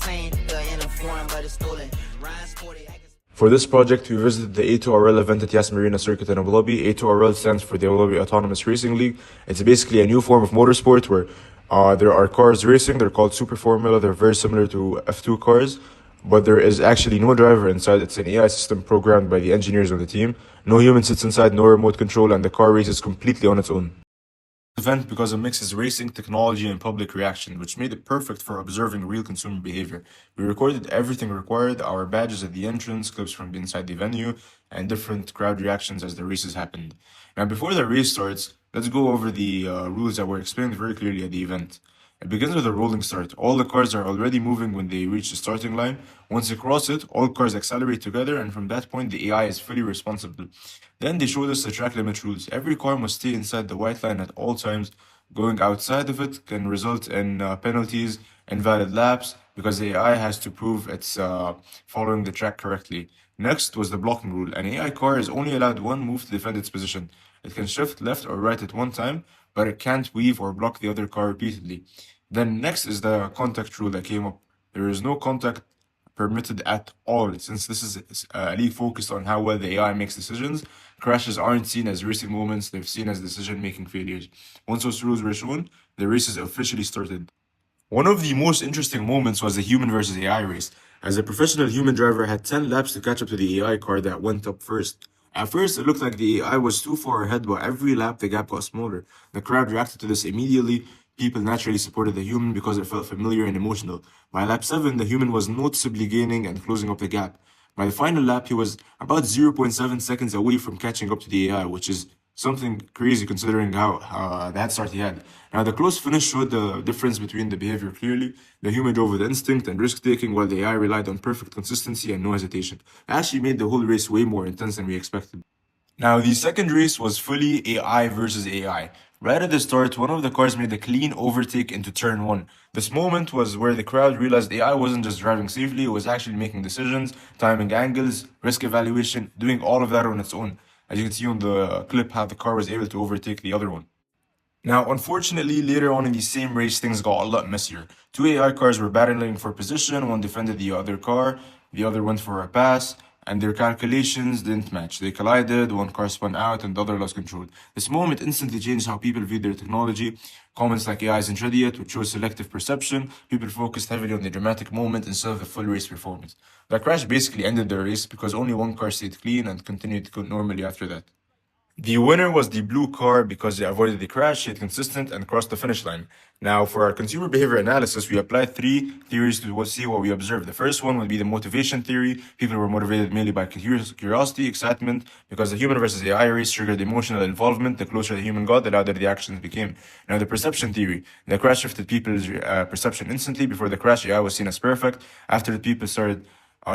plane, the uniform, but it's stolen. Ryan sporty. For this project, we visited the A2RL event at Yas Marina Circuit in Abu Dhabi. A2RL stands for the Abu Dhabi Autonomous Racing League. It's basically a new form of motorsport where there are cars racing. They're called Super Formula. They're very similar to F2 cars, but there is actually no driver inside. It's an AI system programmed by the engineers on the team. No human sits inside, no remote control, and the car races completely on its own. Event because it mixes racing, technology, and public reaction, which made it perfect for observing real consumer behavior. We recorded everything required, our badges at the entrance, clips from inside the venue, and different crowd reactions as the races happened. Now, before the race starts, let's go over the rules that were explained very clearly at the event. It begins with a rolling start. All the cars are already moving when they reach the starting line. Once they cross it, all cars accelerate together, and from that point, the AI is fully responsible. Then they showed us the track limit rules. Every car must stay inside the white line at all times. Going outside of it can result in penalties, invalid laps, because the AI has to prove it's following the track correctly. Next was the blocking rule. An AI car is only allowed one move to defend its position. It can shift left or right at one time, but it can't weave or block the other car repeatedly. Then next is the contact rule that came up. There is no contact permitted at all. Since this is a league focused on how well the AI makes decisions, crashes aren't seen as racing moments, they're seen as decision-making failures. Once those rules were shown, the races officially started. One of the most interesting moments was the human versus AI race, as a professional human driver had 10 laps to catch up to the AI car that went up first. At first, it looked like the AI was too far ahead, but every lap the gap got smaller. The crowd reacted to this immediately. People naturally supported the human because it felt familiar and emotional. By lap 7, the human was noticeably gaining and closing up the gap. By the final lap, he was about 0.7 seconds away from catching up to the AI, which is something crazy considering how the head start he had. Now, the close finish showed the difference between the behavior clearly. The human drove with instinct and risk-taking, while the AI relied on perfect consistency and no hesitation. It actually made the whole race way more intense than we expected. Now, the second race was fully AI versus AI. Right at the start, one of the cars made a clean overtake into turn 1. This moment was where the crowd realized AI wasn't just driving safely, it was actually making decisions, timing angles, risk evaluation, doing all of that on its own. As you can see on the clip, how the car was able to overtake the other one. Now, unfortunately, later on in the same race, things got a lot messier. Two AI cars were battling for position, one defended the other car, the other went for a pass, and their calculations didn't match. They collided, one car spun out, and the other lost control. This moment instantly changed how people viewed their technology. Comments like AI isn't ready yet, which shows selective perception. People focused heavily on the dramatic moment instead of the full race performance. The crash basically ended the race because only one car stayed clean and continued to go normally after that. The winner was the blue car because they avoided the crash, stayed consistent, and crossed the finish line. Now, for our consumer behavior analysis, we applied 3 theories to see what we observed. The first one would be the motivation theory. People were motivated mainly by curiosity, excitement, because the human versus AI race triggered emotional involvement. The closer the human got, the louder the actions became. Now, the perception theory. The crash shifted people's perception instantly. Before the crash, AI was seen as perfect. After the people started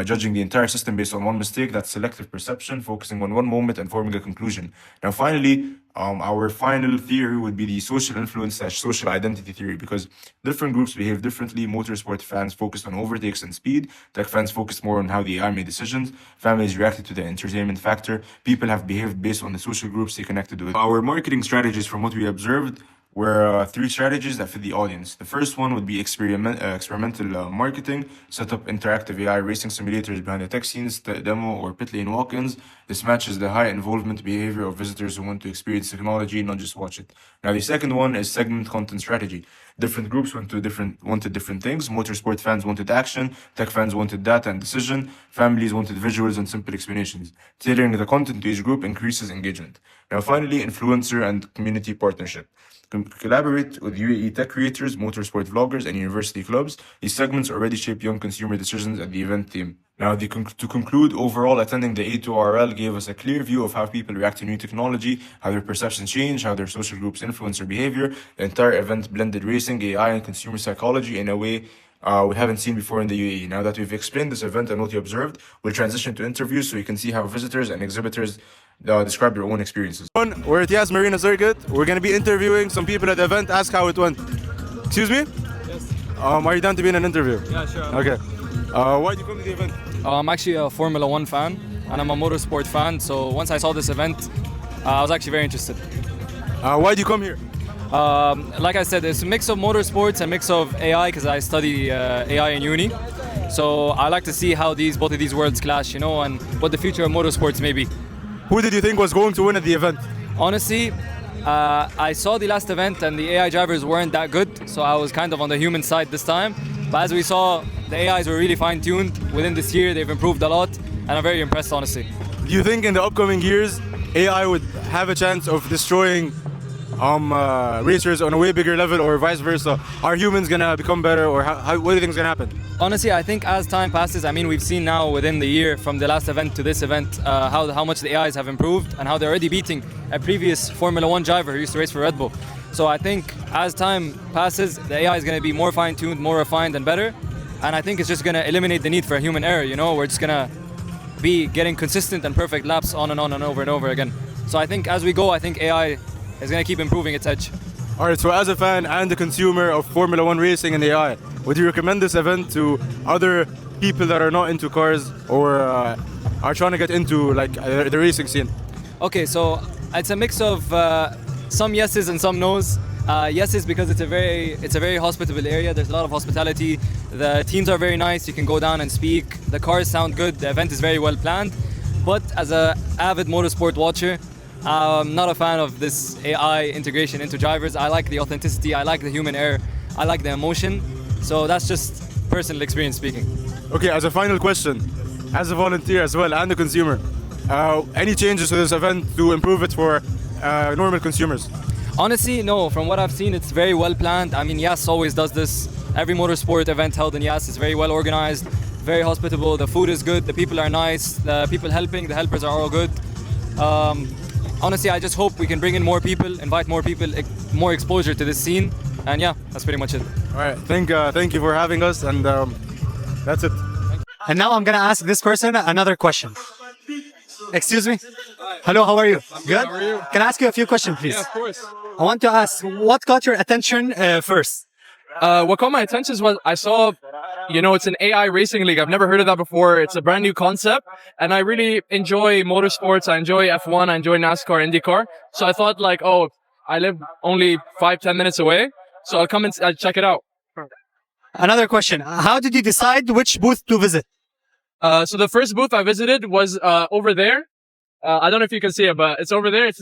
judging the entire system based on one mistake, that's selective perception, focusing on one moment and forming a conclusion. Now, finally, our final theory would be the social influence / social identity theory, because different groups behave differently. Motorsport fans focused on overtakes and speed. Tech fans focused more on how the AI made decisions. Families reacted to the entertainment factor. People have behaved based on the social groups they connected with. Our marketing strategies, from what we observed, were 3 strategies that fit the audience. The first one would be experimental marketing, set up interactive AI racing simulators behind the tech scenes, demo or pit lane walk-ins. This matches the high involvement behavior of visitors who want to experience technology, not just watch it. Now, the second one is segment content strategy. Different groups wanted different things. Motorsport fans wanted action, tech fans wanted data and decision, families wanted visuals and simple explanations. Tailoring the content to each group increases engagement. Now, finally, influencer and community partnership. Collaborate with UAE tech creators, motorsport vloggers, and university clubs. These segments already shape young consumer decisions at the event team. Now, to conclude, overall, attending the A2RL gave us a clear view of how people react to new technology, how their perceptions change, how their social groups influence their behavior. The entire event blended racing, AI, and consumer psychology in a way we haven't seen before in the UAE. Now that we've explained this event and what you observed, we'll transition to interviews so you can see how visitors and exhibitors describe their own experiences. We're at Yas Marina Circuit. We're going to be interviewing some people at the event. Ask how it went. Excuse me? Yes. Are you down to be in an interview? Yeah, sure. Okay. Why did you come to the event? I'm actually a Formula 1 fan, and I'm a motorsport fan. So once I saw this event, I was actually very interested. Why did you come here? Like I said, it's a mix of motorsports and a mix of AI because I study AI in uni. So I like to see how both of these worlds clash, you know, and what the future of motorsports may be. Who did you think was going to win at the event? Honestly, I saw the last event and the AI drivers weren't that good, so I was kind of on the human side this time. But as we saw, the AIs were really fine-tuned. Within this year, they've improved a lot, and I'm very impressed, honestly. Do you think in the upcoming years, AI would have a chance of destroying racers on a way bigger level, or vice versa? Are humans gonna become better, or what do you think is gonna happen? Honestly, I think as time passes, I mean, we've seen now within the year from the last event to this event how much the AIs have improved and how they're already beating a previous Formula One driver who used to race for Red Bull. So I think as time passes, the AI is going to be more fine-tuned, more refined and better. And I think it's just going to eliminate the need for human error, you know? We're just going to be getting consistent and perfect laps on and over and over again. So I think as we go, I think AI is going to keep improving its edge. All right, so as a fan and a consumer of Formula One racing and AI, would you recommend this event to other people that are not into cars or are trying to get into like the racing scene? Okay, so it's a mix of some yeses and some nos. Yeses because it's a very hospitable area. There's a lot of hospitality. The teams are very nice. You can go down and speak. The cars sound good. The event is very well planned. But as an avid motorsport watcher, I'm not a fan of this AI integration into drivers. I like the authenticity. I like the human error. I like the emotion. So that's just personal experience speaking. Okay, as a final question, as a volunteer as well and a consumer, any changes to this event to improve it for normal consumers? Honestly, no. From what I've seen, it's very well planned. I mean, Yas always does this. Every motorsport event held in Yas is very well organized, very hospitable. The food is good. The people are nice. The people helping, the helpers are all good. Honestly, I just hope we can bring in more people, invite more people, more exposure to this scene. And yeah, that's pretty much it. All right, thank you for having us, and that's it. And now I'm gonna ask this person another question. Excuse me? Hello, how are you? Good? How are you? Can I ask you a few questions, please? Yeah, of course. I want to ask, what caught your attention first? What caught my attention was I saw, it's an AI racing league. I've never heard of that before. It's a brand new concept, and I really enjoy motorsports. I enjoy F1. I enjoy NASCAR, IndyCar. So I thought, I live only 5-10 minutes away, so I'll come and check it out. Another question. How did you decide which booth to visit? So the first booth I visited was over there. I don't know if you can see it, but it's over there. It's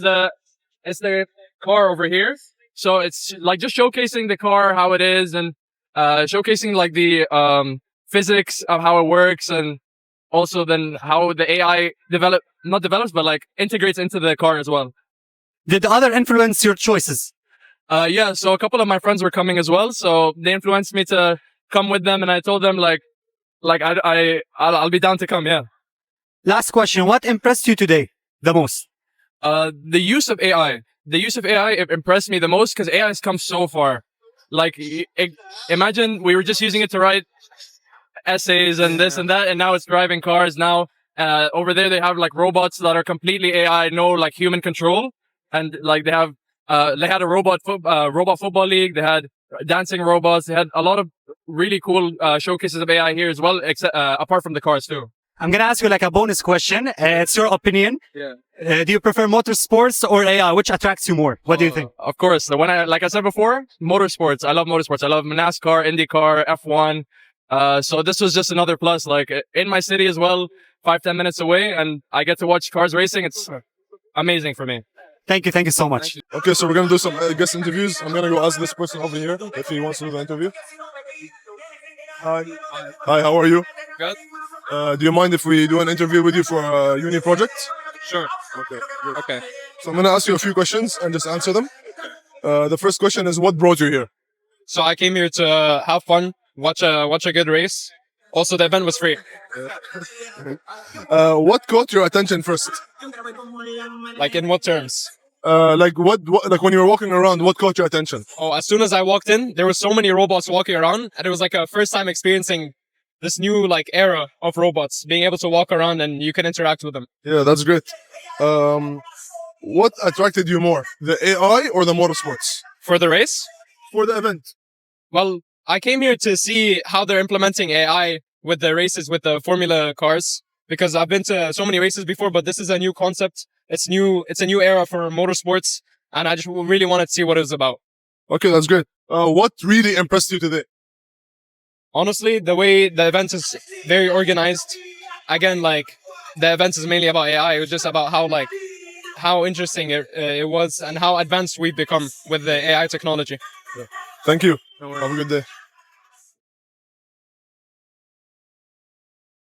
the car over here. So it's like just showcasing the car, how it is, and showcasing like the physics of how it works, and also then how the AI integrates into the car as well. Did other influence your choices? Yeah, so a couple of my friends were coming as well, so they influenced me to come with them, and I told them I'll be down to come. Yeah. Last question. What impressed you today the most? The use of AI. The use of AI impressed me the most because AI has come so far. Imagine we were just using it to write essays and this and that, and now it's driving cars. Now, over there they have robots that are completely AI, no human control, and they have they had a robot football league. They had dancing robots. They had a lot of really cool showcases of AI here as well, except apart from the cars too. I'm gonna ask you a bonus question. It's your opinion. Yeah. Do you prefer motorsports or AI? Which attracts you more? What do you think? Of course. When like I said before, motorsports. I love motorsports. I love NASCAR, IndyCar, F1. So this was just another plus. In my city as well, 5-10 minutes away, and I get to watch cars racing. It's amazing for me. Thank you so much. Okay, so we're gonna do some guest interviews. I'm gonna go ask this person over here if he wants to do the interview. Hi, how are you? Good. Do you mind if we do an interview with you for a uni project? Sure. Okay, good. Okay. So I'm gonna ask you a few questions and just answer them. The first question is, what brought you here? So I came here to have fun, watch a good race. Also, the event was free. What caught your attention first? In what terms? What when you were walking around, what caught your attention? Oh, as soon as I walked in, there were so many robots walking around, and it was a first time experiencing this new era of robots, being able to walk around and you can interact with them. Yeah, that's great. What attracted you more, the AI or the motorsports? For the race? For the event. Well, I came here to see how they're implementing AI with the races, with the Formula cars, because I've been to so many races before, but this is a new concept. It's a new era for motorsports, and I just really wanted to see what it was about. Okay, that's great. What really impressed you today? Honestly, the way the event is very organized. Again, like the events is mainly about AI. It was just about how interesting it was and how advanced we've become with the AI technology. Thank you. Have a good day.